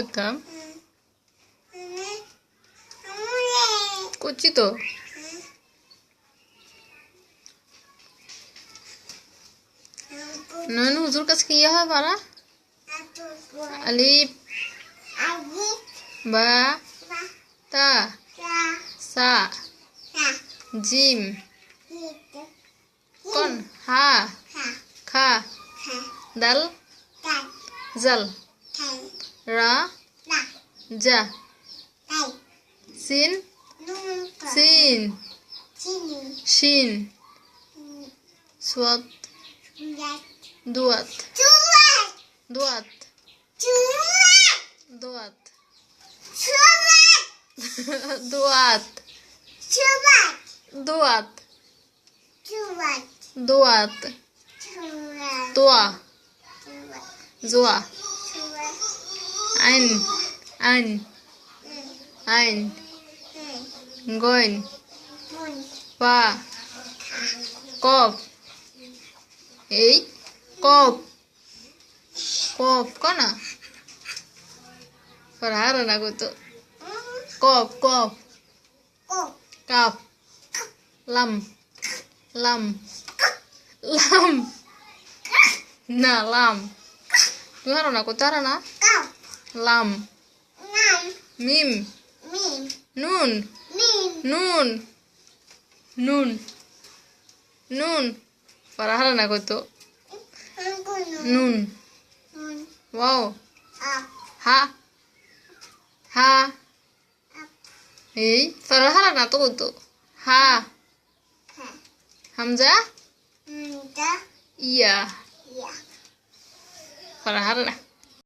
করতাম? করছি তো। নয়ন হুজুর কাছে কি হয় পারা? আলিফ বা তা সা জিম কোন হা খা দাল জাল রা যা সিন সিন শিন সোয়াত দুয়াত দুয়াত দুয়াত দুয়াত দুয়াত দুয়াত তোয়া জোয়া আইন আইন আইন গইন পা কফ এই কফ কফ কনা parahara na ko to kop kop kaf lam lam lam na lam tuhara na ko tara na lam mim nun nun nun nun parahara na ko to nun wow ha ha এই parahara na to to ha hamza iya parahara na